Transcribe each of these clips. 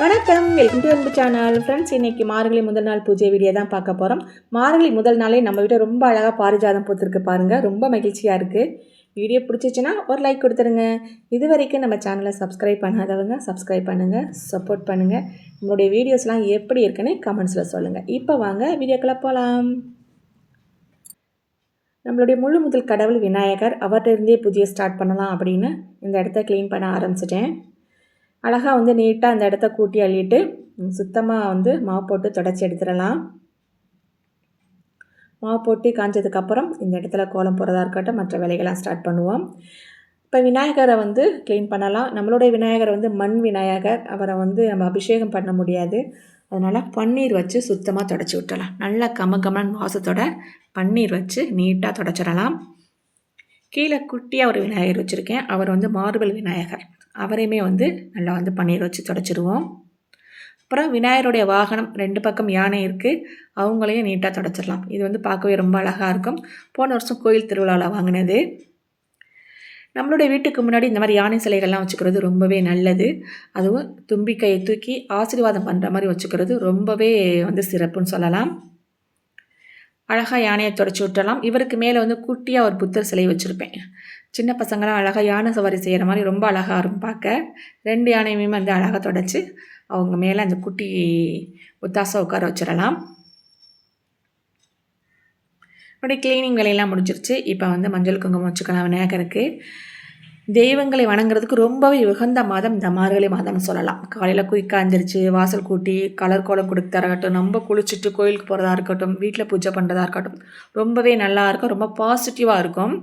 வணக்கம், welcome to அன்பு channel. Friends, இன்றைக்கி மார்கழி முதல் நாள் பூஜை வீடியோ தான் பார்க்க போகிறோம். மார்கழி முதல் நாளே நம்ம வீட்டை ரொம்ப அழகாக பாரிஜாதம் பூத்துருக்கு பாருங்கள். ரொம்ப மகிழ்ச்சியாக இருக்குது. வீடியோ பிடிச்சிச்சின்னா ஒரு லைக் கொடுத்துருங்க. இது வரைக்கும் நம்ம சேனலை சப்ஸ்கிரைப் பண்ணாதவங்க சப்ஸ்கிரைப் பண்ணுங்கள், சப்போர்ட் பண்ணுங்கள். நம்மளுடைய வீடியோஸ்லாம் எப்படி இருக்குன்னு கமெண்ட்ஸில் சொல்லுங்கள். இப்போ வாங்க வீடியோக்குள்ளே போகலாம். நம்மளுடைய முழு முதல் கடவுள் விநாயகர், அவர்கிட்ட இருந்தே பூஜையை ஸ்டார்ட் பண்ணலாம் அப்படின்னு இந்த இடத்த க்ளீன் பண்ண ஆரம்பிச்சிட்டேன். அழகாக வந்து நீட்டாக அந்த இடத்த கூட்டி அள்ளிட்டு சுத்தமாக வந்து மாவு போட்டு தொடச்சி எடுத்துடலாம். மாவு போட்டு காஞ்சதுக்கப்புறம் இந்த இடத்துல கோலம் போடுறதா இருக்கட்டும், மற்ற வேலைகள்லாம் ஸ்டார்ட் பண்ணுவோம். இப்போ விநாயகரை வந்து க்ளீன் பண்ணலாம். நம்மளுடைய விநாயகர் வந்து மண் விநாயகர், அவரை வந்து நம்ம அபிஷேகம் பண்ண முடியாது. அதனால் பன்னீர் வச்சு சுத்தமாக தொடச்சி விட்டுறலாம். நல்லா கமகமன் வாசத்தோட பன்னீர் வச்சு நீட்டாக தொடச்சிடலாம். கீழே குட்டியாக ஒரு விநாயகர் வச்சுருக்கேன். அவர் வந்து மார்பிள் விநாயகர். அவரையுமே வந்து நல்லா வந்து பன்னீர் வச்சு தொடச்சிடுவோம். அப்புறம் விநாயகருடைய வாகனம் 2 பக்கம் யானை இருக்குது, அவங்களையும் நீட்டாக தொடச்சிடலாம். இது வந்து பார்க்கவே ரொம்ப அழகாக இருக்கும். போன வருஷம் கோயில் திருவிழாவில் வாங்கினது. நம்மளுடைய வீட்டுக்கு முன்னாடி இந்த மாதிரி யானை சிலைகள்லாம் வச்சுக்கிறது ரொம்பவே நல்லது. அதுவும் தும்பிக்கையை தூக்கி ஆசீர்வாதம் பண்ணுற மாதிரி வச்சுக்கிறது ரொம்பவே வந்து சிறப்புன்னு சொல்லலாம். அழகாக யானையை தொடச்சி விட்டுறலாம். இவருக்கு மேலே வந்து குட்டியாக ஒரு புத்தர் சிலை வச்சுருப்பேன். சின்ன பசங்களாம் அழகாக யானை சவாரி செய்கிற மாதிரி ரொம்ப அழகாக இருக்கும் பார்க்க. 2 யானையுமே வந்து அழகாக தொடச்சி அவங்க மேலே அந்த குட்டி ஒத்தாசை உட்கார வச்சிடலாம். என்னுடைய க்ளீனிங் வேலையெல்லாம் முடிஞ்சிருச்சு. இப்போ வந்து மஞ்சள் குங்குமம் வச்சுக்கலாம் விநாயகருக்கு. தெய்வங்களை வணங்குறதுக்கு ரொம்பவே உகந்த மாதம் இந்த மார்கழி மாதம்னு சொல்லலாம். காலையில் குயிக்காக எழுந்திரிச்சு வாசல் கூட்டி கலர் கோலம் கொடுத்தா இருக்கட்டும், நம்ம குளிச்சுட்டு கோயிலுக்கு போகிறதா இருக்கட்டும், வீட்டில் பூஜை பண்ணுறதா இருக்கட்டும், ரொம்பவே நல்லாயிருக்கும். ரொம்ப பாசிட்டிவாக இருக்கும்.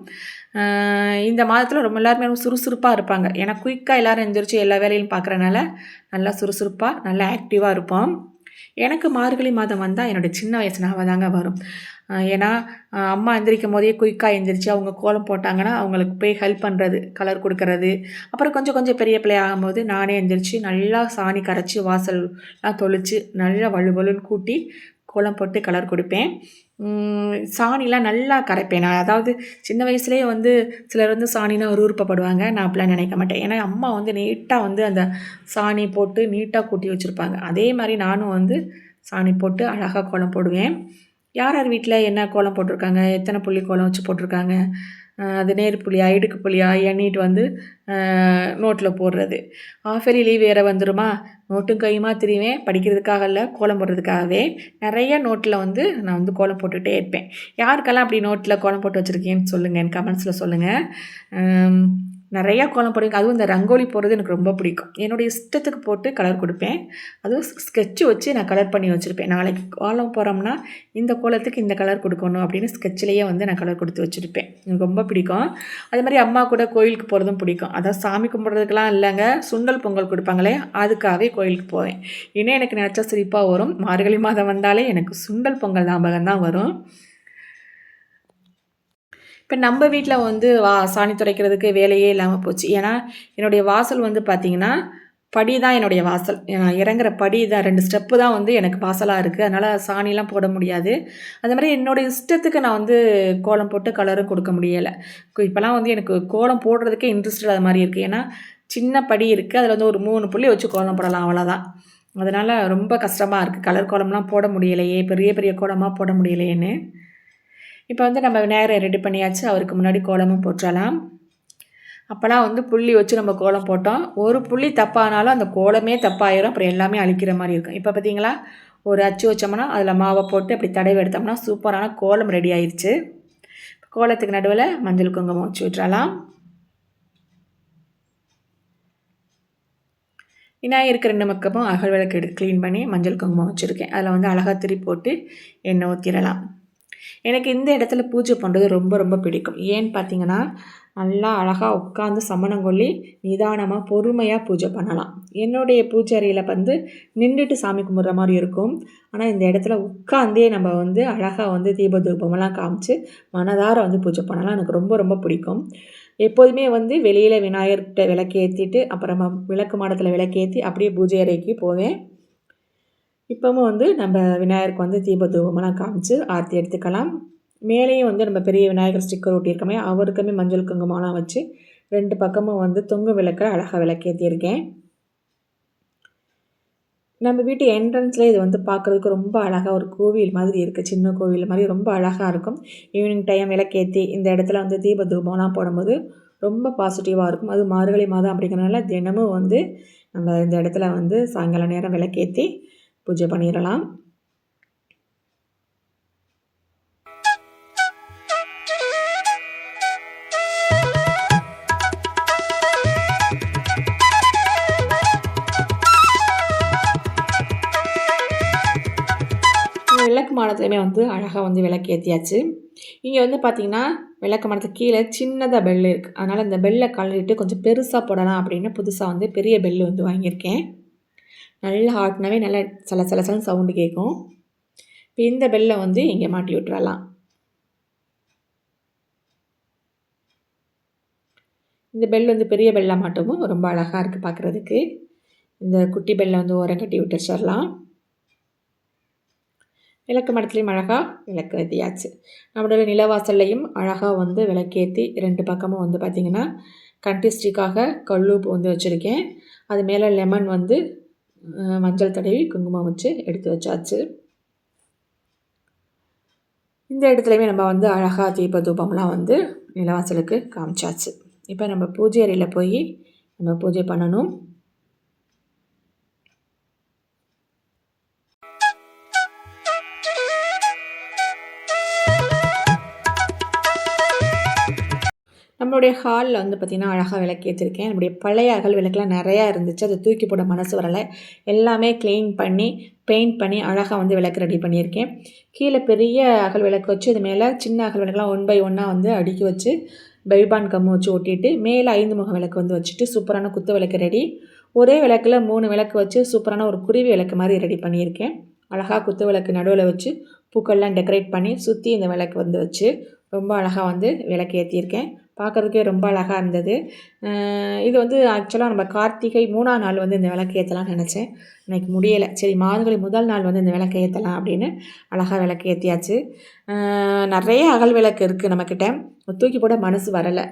இந்த மாதத்தில் ரொம்ப எல்லாருமே சுறுசுறுப்பாக இருப்பாங்க. ஏன்னா குயிக்காக எல்லோரும் எழுந்திரிச்சு எல்லா வேலையும் பார்க்குறனால நல்லா சுறுசுறுப்பாக நல்லா ஆக்டிவாக இருப்போம். எனக்கு மார்கழி மாதம் வந்தால் என்னுடைய சின்ன வயசு ஞாபகம் தாங்க வரும். ஏன்னா அம்மா எந்திரிக்கும் போதே குயிக்காக எந்திரிச்சு அவங்க கோலம் போட்டாங்கன்னா அவங்களுக்கு போய் ஹெல்ப் பண்ணுறது, கலர் கொடுக்கறது. அப்புறம் கொஞ்சம் கொஞ்சம் பெரிய பிள்ளை ஆகும்போது நானே எந்திரிச்சு நல்லா சாணி கரைச்சி வாசல்லாம் தொளித்து நல்லா வலுவலுன்னு கூட்டி கோலம் போட்டு கலர் கொடுப்பேன். சாணிலாம் நல்லா கரைப்பேன் நான். அதாவது சின்ன வயசுலேயே வந்து சிலர் வந்து சாணினா விருப்பப்படுவாங்க. நான் அப்படிலாம் நினைக்க மாட்டேன். ஏன்னா அம்மா வந்து நீட்டாக வந்து அந்த சாணி போட்டு நீட்டாக கூட்டி வச்சுருப்பாங்க. அதே மாதிரி நானும் வந்து சாணி போட்டு அழகாக கோலம் போடுவேன். யார் யார் வீட்டில் என்ன கோலம் போட்டிருக்காங்க, எத்தனை புள்ளி கோலம் வச்சு போட்டிருக்காங்க, அது நேர் புள்ளியா இடுக்கு புள்ளியா எண்ணிட்டு வந்து நோட்டில் போடுறது. ஆஃபேலி லீவ் வேறு வந்துடுமா, நோட்டும் கையுமா திரிவேன். படிக்கிறதுக்காக இல்லை, கோலம் போடுறதுக்காகவே நிறைய நோட்டில் வந்து நான் வந்து கோலம் போட்டுகிட்டே இருப்பேன். யாருக்கெல்லாம் அப்படி நோட்டில் கோலம் போட்டு வச்சுருக்கீங்கன்னு சொல்லுங்கள், என் கமெண்ட்ஸில் சொல்லுங்கள். நிறையா கோலம் போடுவேன். அதுவும் இந்த ரங்கோலி போடுறது எனக்கு ரொம்ப பிடிக்கும். என்னுடைய இஷ்டத்துக்கு போட்டு கலர் கொடுப்பேன். அதுவும் ஸ்கெட்சு வச்சு நான் கலர் பண்ணி வச்சுருப்பேன். நாளைக்கு கோலம் போகிறோம்னா இந்த கோலத்துக்கு இந்த கலர் கொடுக்கணும் அப்படின்னு ஸ்கெட்சிலேயே வந்து நான் கலர் கொடுத்து வச்சுருப்பேன். எனக்கு ரொம்ப பிடிக்கும். அதே மாதிரி அம்மா கூட கோயிலுக்கு போகிறதும் பிடிக்கும். அதாவது சாமி கும்பிட்றதுக்கெலாம் இல்லைங்க, சுண்டல் பொங்கல் கொடுப்பாங்களே, அதுக்காகவே கோயிலுக்கு போவேன். இன்னும் எனக்கு நினச்சா சிரிப்பாக வரும். மார்கழி மாதம் வந்தாலே எனக்கு சுண்டல் பொங்கல் ஞாபகம் தான் வரும். இப்போ நம்ம வீட்டில் வந்து சாணி துடைக்கிறதுக்கு வேலையே இல்லாமல் போச்சு. ஏன்னா என்னுடைய வாசல் வந்து பார்த்திங்கன்னா படி தான் என்னுடைய வாசல். இறங்குற படி தான் 2 ஸ்டெப்பு தான் வந்து எனக்கு வாசலாக இருக்குது. அதனால் சாணிலாம் போட முடியாது. அது மாதிரி என்னுடைய இஷ்டத்துக்கு நான் வந்து கோலம் போட்டு கலரும் கொடுக்க முடியலை. இப்போலாம் வந்து எனக்கு கோலம் போடுறதுக்கே இன்ட்ரெஸ்ட் இல்லாத மாதிரி இருக்குது. ஏன்னா சின்ன படி இருக்குது, அதில் வந்து ஒரு 3 புள்ளி வச்சு கோலம் போடலாம், அவ்வளோதான். அதனால் ரொம்ப கஷ்டமாக இருக்குது. கலர் கோலம்லாம் போட முடியலையே, பெரிய பெரிய கோலமாக போட முடியலையேன்னு. இப்போ வந்து நம்ம விநாயகரை ரெடி பண்ணியாச்சு. அவருக்கு முன்னாடி கோலமும் போட்டுறலாம். அப்போலாம் வந்து புள்ளி வச்சு நம்ம கோலம் போட்டோம். ஒரு புள்ளி தப்பானாலும் அந்த கோலமே தப்பாயிரும். அப்புறம் எல்லாமே அழிக்கிற மாதிரி இருக்கும். இப்போ பார்த்தீங்களா, ஒரு அச்சு வச்சோம்னா அதில் மாவை போட்டு அப்படி தடவி எடுத்தோம்னா சூப்பரான கோலம் ரெடி ஆயிடுச்சு. கோலத்துக்கு நடுவில் மஞ்சள் குங்குமம் வச்சு விட்டுறலாம். விநாயகருக்கு 2 பக்கமும் அகல் விளக்கு க்ளீன் பண்ணி மஞ்சள் குங்குமம் வச்சுருக்கேன். அதில் வந்து அழகாக திரி போட்டு எண்ணெய் ஊற்றிடலாம். எனக்கு இந்த இடத்துல பூஜை பண்ணுறது ரொம்ப ரொம்ப பிடிக்கும். ஏன்னு பார்த்தீங்கன்னா, நல்லா அழகாக உட்காந்து சமணங்கொள்ளி நிதானமாக பொறுமையாக பூஜை பண்ணலாம். என்னுடைய பூஜை அறையில் வந்து நின்றுட்டு சாமி கும்பிட்ற மாதிரி இருக்கும். ஆனால் இந்த இடத்துல உட்காந்தே நம்ம வந்து அழகாக வந்து தீப தூபமெல்லாம் காமிச்சு மனதார வந்து பூஜை பண்ணலாம். எனக்கு ரொம்ப ரொம்ப பிடிக்கும். எப்போதுமே வந்து வெளியில் விநாயகர்கிட்ட விளக்கேற்றிட்டு அப்புறமா விளக்கு மாடத்தில் விளக்கேற்றி அப்படியே பூஜை அறைக்கு போவேன். இப்போவும் வந்து நம்ம விநாயகருக்கு வந்து தீப தூபமெல்லாம் காமிச்சு ஆரத்தி எடுத்துக்கலாம். மேலேயும் வந்து நம்ம பெரிய விநாயகர் ஸ்டிக்கர் ஒட்டியிருக்கோமே, அவருக்குமே மஞ்சள் குங்குமம்லாம் வச்சு 2 பக்கமும் வந்து தொங்கு விளக்க அழகாக விளக்கேற்றியிருக்கேன். நம்ம வீட்டு என்ட்ரன்ஸ்லேயே இது வந்து பார்க்குறதுக்கு ரொம்ப அழகாக ஒரு கோவில் மாதிரி இருக்குது, சின்ன கோவில் மாதிரி ரொம்ப அழகாக இருக்கும். ஈவினிங் டைம் விளக்கேற்றி இந்த இடத்துல வந்து தீப தூபம்லாம் போடும்போது ரொம்ப பாசிட்டிவாக இருக்கும். அது மார்கழி மாதம் அப்படிங்கிறனால தினமும் வந்து நம்ம இந்த இடத்துல வந்து சாயங்கால நேரம் விளக்கேற்றி பூஜை பண்ணிடலாம். விளக்கு மாடத்துலையுமே வந்து அழகாக வந்து விளக்கு ஏற்றியாச்சு. இங்கே வந்து பார்த்திங்கன்னா விளக்கு மாடத்துக்கு கீழே சின்னதாக பெல் இருக்குது. அதனால் இந்த பெல்லை கழட்டிட்டு கொஞ்சம் பெருசாக போடலாம் அப்படின்னு புதுசாக வந்து பெரிய பெல் வந்து வாங்கியிருக்கேன். நல்லா ஆட்டினாவே நல்லா சலசலன்னு சவுண்டு கேட்கும். இப்போ இந்த பெல்லை வந்து இங்கே மாட்டி விட்டுறலாம். இந்த பெல் வந்து பெரிய பெல்லாக மாட்டவும் ரொம்ப அழகாக இருக்குது பார்க்குறதுக்கு. இந்த குட்டி பெல்லை வந்து ஓரம் கட்டி விட்டுச்சிடலாம். விளக்கு மடத்துலேயும் அழகாக விளக்கு ஏற்றியாச்சு. நம்மளோட நிலவாசல்லையும் அழகாக வந்து விளக்கேற்றி 2 பக்கமும் வந்து பார்த்திங்கன்னா கண்டிஸ்டிக்காக கல்லுப்பு வந்து வச்சுருக்கேன். அது மேலே லெமன் வந்து மஞ்சள் தடவி குங்குமம் வச்சு எடுத்து வச்சாச்சு. இந்த இடத்துலையுமே நம்ம வந்து அழகாக தீப தூபம்லாம் வந்து நிலவாசலுக்கு காமிச்சாச்சு. இப்போ நம்ம பூஜை அறையில் போய் நம்ம பூஜை பண்ணணும். நம்மளுடைய ஹாலில் வந்து பார்த்திங்கன்னா அழகாக விளக்கு ஏற்றிருக்கேன். நம்முடைய பழைய அகல் விளக்குலாம் நிறையா இருந்துச்சு, அதை தூக்கி போட மனசு வரலை. எல்லாமே க்ளீன் பண்ணி பெயிண்ட் பண்ணி அழகாக வந்து விளக்கு ரெடி பண்ணியிருக்கேன். கீழே பெரிய அகல் விளக்கு வச்சு இது மேலே சின்ன அகல் விளக்குலாம் 1 by 1 வந்து அடுக்கி வச்சு பைபான் கம்மு வச்சு ஒட்டிட்டு மேலே 5 முக விளக்கு வந்து வச்சுட்டு சூப்பரான குத்து விளக்கு ரெடி. ஒரே விளக்கில் 3 விளக்கு வச்சு சூப்பரான ஒரு குருவி விளக்கு மாதிரி ரெடி பண்ணியிருக்கேன். அழகாக குத்து விளக்கு நடுவில் வச்சு பூக்கள்லாம் டெக்கரேட் பண்ணி சுற்றி இந்த விளக்கு வந்து வச்சு ரொம்ப அழகாக வந்து விளக்கு ஏற்றியிருக்கேன். பார்க்குறதுக்கே ரொம்ப அழகாக இருந்தது. இது வந்து ஆக்சுவலாக நம்ம கார்த்திகை 3ஆம் நாள் வந்து இந்த விளக்கு ஏற்றலாம்னு நினச்சேன். எனக்கு முடியலை. சரி மார்கழி முதல் நாள் வந்து இந்த விளக்கு ஏற்றலாம் அப்படின்னு அழகாக விளக்கு ஏற்றியாச்சு. நிறைய அகல் விளக்கு இருக்குது நம்மக்கிட்ட, தூக்கி போட மனசு வரலை.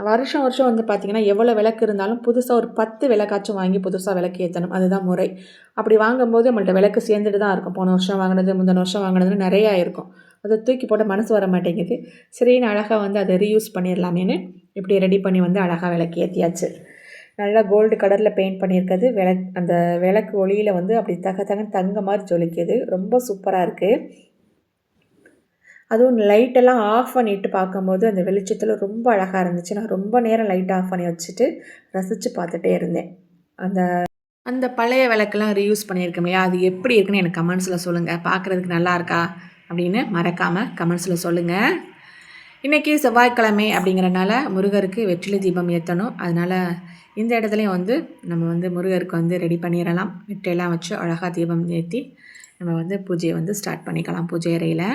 வருஷம் வந்து பார்த்திங்கன்னா எவ்வளோ விளக்கு இருந்தாலும் புதுசாக ஒரு 10 விளக்காச்சும் வாங்கி புதுசாக விளக்கு ஏற்றணும், அதுதான் முறை. அப்படி வாங்கும்போது நம்மள்ட்ட விளக்கு சேர்ந்துட்டு தான் இருக்கும். போன வருஷம் வாங்கினது முந்தின வருஷம் வாங்கினதுன்னு நிறையா இருக்கும். அதை தூக்கி போட மனசு வர மாட்டேங்குது. சரின்னு அழகாக வந்து அதை ரீயூஸ் பண்ணிடலாமேன்னு இப்படி ரெடி பண்ணி வந்து அழகாக விளக்கு ஏற்றியாச்சு. நல்லா கோல்டு கலரில் பெயிண்ட் பண்ணியிருக்கிறது. அந்த விளக்கு ஒளியில் வந்து அப்படி தங்க மாதிரி ஜொலிக்குது. ரொம்ப சூப்பராக இருக்குது. அதுவும் லைட்டெல்லாம் ஆஃப் பண்ணிவிட்டு பார்க்கும்போது அந்த வெளிச்சத்தில் ரொம்ப அழகாக இருந்துச்சு. நான் ரொம்ப நேரம் லைட் ஆஃப் பண்ணி வச்சுட்டு ரசித்து பார்த்துட்டே இருந்தேன். அந்த பழைய விளக்கெல்லாம் ரீயூஸ் பண்ணியிருக்கேன் இல்லையா, அது எப்படி இருக்குன்னு எனக்கு கமெண்ட்ஸில் சொல்லுங்கள். பார்க்குறதுக்கு நல்லா இருக்கா அப்படின்னு மறக்காமல் கமெண்ட்ஸில் சொல்லுங்கள். இன்றைக்கி செவ்வாய்க்கிழமை அப்படிங்கிறனால முருகருக்கு வெற்றிலை தீபம் ஏற்றணும். அதனால் இந்த இடத்துலையும் வந்து நம்ம வந்து முருகருக்கு வந்து ரெடி பண்ணிடலாம். வெற்றிலையெல்லாம் வச்சு அழகாக தீபம் ஏற்றி நம்ம வந்து பூஜையை வந்து ஸ்டார்ட் பண்ணிக்கலாம் பூஜை அறையில்.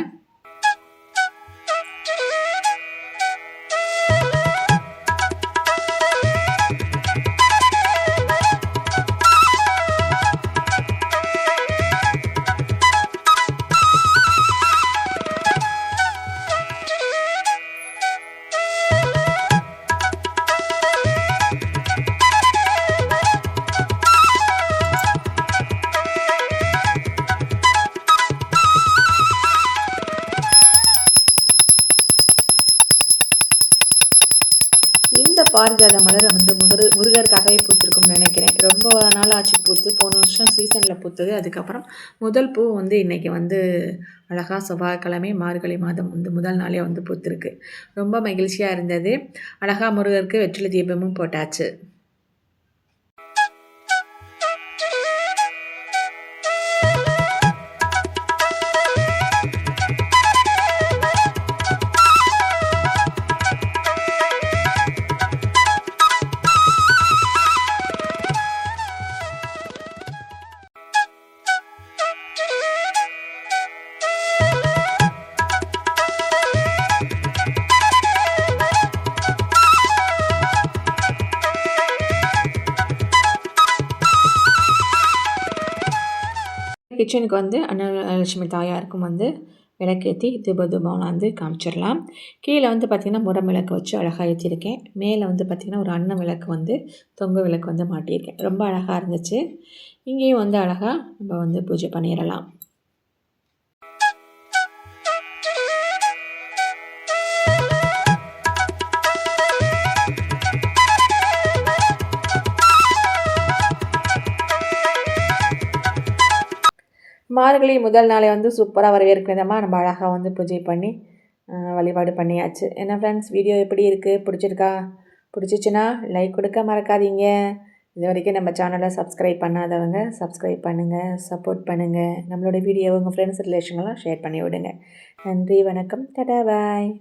இந்த பாரிஜாத மலரை வந்து முருகருக்காகவே பூத்திருக்கும்னு நினைக்கிறேன். ரொம்ப நாள் ஆச்சு பூத்து. போன வருஷம் சீசனில் பூத்தது. அதுக்கப்புறம் முதல் பூ வந்து இன்றைக்கி வந்து அழகாக செவ்வாய்க்கிழமை மார்கழி மாதம் வந்து முதல் நாளே வந்து பூத்திருக்கு. ரொம்ப மகிழ்ச்சியாக இருந்தது. அழகாக முருகருக்கு வெற்றிலை தீபமும் போட்டாச்சு. கிச்சனுக்கு வந்து அன்னலட்சுமி தாயாருக்கும் வந்து விளக்கேற்றி தூபம்லாம் வந்து காமிச்சிடலாம். கீழே வந்து பார்த்திங்கன்னா முரம் விளக்கு வச்சு அழகாக ஏற்றிருக்கேன். மேலே வந்து பார்த்திங்கன்னா ஒரு அன்ன விளக்கு வந்து தொங்கு விளக்கு வந்து மாட்டியிருக்கேன். ரொம்ப அழகாக இருந்துச்சு. இங்கேயும் வந்து அழகாக நம்ம வந்து பூஜை பண்ணிடலாம். மார்கழி முதல் நாளை வந்து சூப்பராக வரவேற்கும் விதமாக நம்ம அழகாக வந்து பூஜை பண்ணி வழிபாடு பண்ணியாச்சு. என்ன ஃப்ரெண்ட்ஸ், வீடியோ எப்படி இருக்குது? பிடிச்சிருக்கா? பிடிச்சிச்சின்னா லைக் கொடுக்க மறக்காதீங்க. இது வரைக்கும் நம்ம சேனலை சப்ஸ்கிரைப் பண்ணாதவங்க சப்ஸ்கிரைப் பண்ணுங்கள், சப்போர்ட் பண்ணுங்கள். நம்மளோட வீடியோவை உங்கள் ஃப்ரெண்ட்ஸ் ரிலேஷன்லாம் ஷேர் பண்ணி விடுங்க. நன்றி, வணக்கம், டாடா, பாய்.